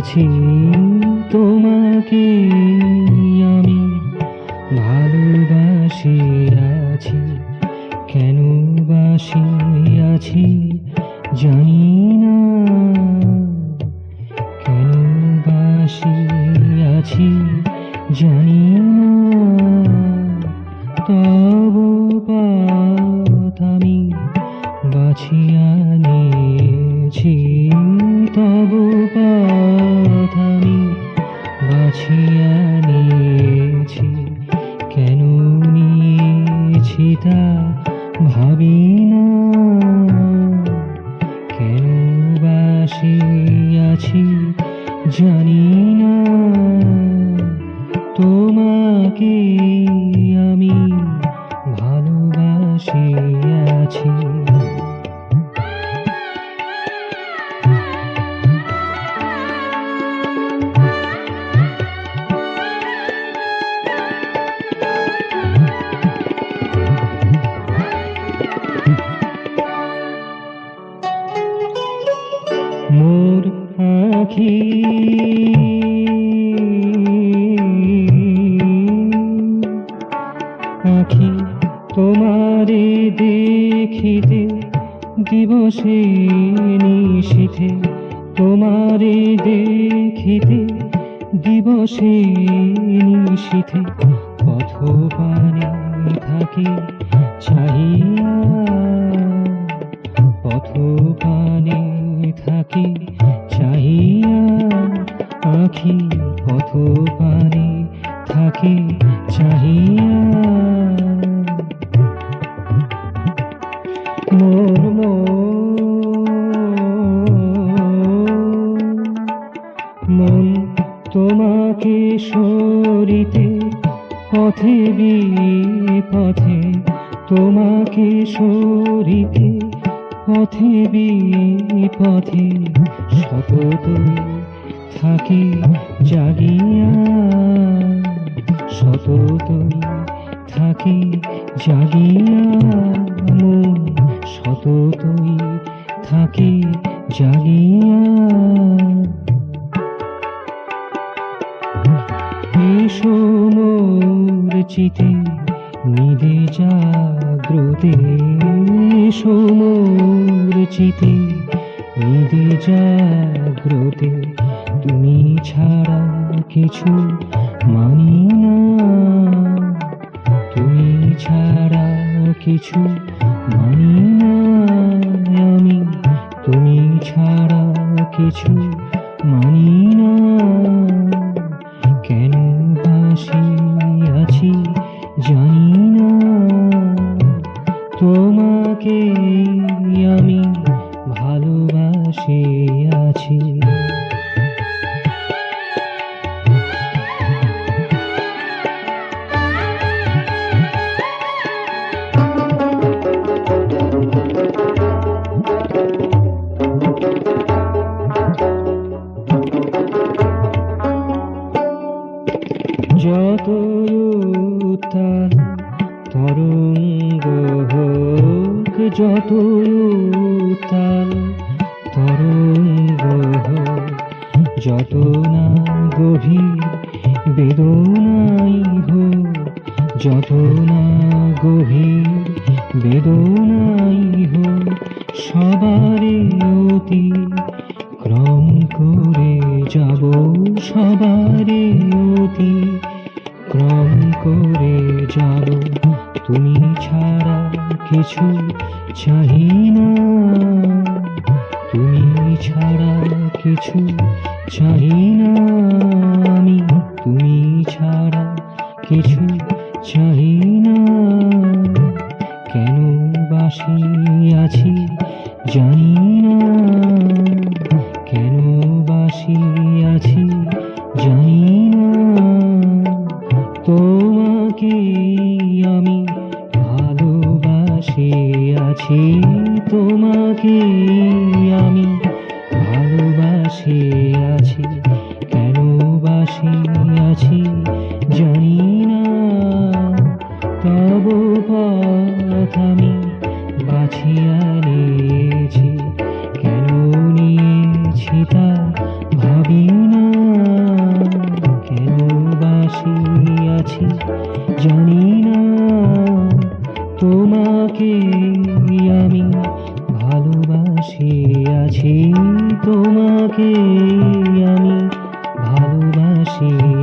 আছি তোমাকে, আমি ভালোবাসি আছি, কেন বাসি আছি জানি না, কেন বাসি আছি জানি না। তব পথ আমি বাছিয়া নিয়েছি, তব পথ আমি বাছিয়া নিয়েছি, কেন নিয়েছি তা ভাবি না, কেন বাসি আছি জানি না। তোমাকে আমি ভালোবাসি আছি। মোর আখি আখি তোমারে দেখিতে, দিবসে নিশীথে তোমারে দেখিতে, দিবসে নিশীথে পথ পানে থাকি চাহিয়া, পথ পানে থাকি চাহিয়া, আখি পথ পানে থাকি চাহিয়া। মোর মন তোমাকে সরিতে, পথে বিপথে তোমাকে সরিতে, পথে বিপথে সততই থাকি জাগিয়া, সততই থাকি জাগিয়া। মন সততই থাকি জাগিয়া। এসো মোর চিতে নিদে জাগ্রতে, এসো মোর চিতে নিদে জাগ্রতে, তুমি ছাড়া কিছু মানি না, তুমি ছাড়া কিছু মানি না আমি, তুমি ছাড়া কিছু মানি না। কেন বাসি আছি জানি না, তোমাকে আমি ভালোবাসি আছি। যত উত্তাল তরঙ্গ হোক, যত উত্তাল তরঙ্গ হোক, যত না গভীর বেদনাই হোক, যত না গভীর বেদনাই হোক, সবারে অতি ক্রম করে যাব, সবারে অতি ক্রম করে যাব। তুমি ছাড়া কিছু চাহি না, তুমি ছাড়া কিছু চাহি না আমি, তুমি ছাড়া কিছু চাহি না। কেন বাসি আছি জানি না, কেন বাসি আছি জানি না। তোমাকে আমি ভালোবাসি আছি, তোমাকে আমি ভালোবাসি আছি, কেন বাসি আছি জানি না। তব পথ আমি বাছিয়া নিয়েছি, কেন নিয়েছি তা ভাবি না। আছি তোমাকে আমি ভালোবাসি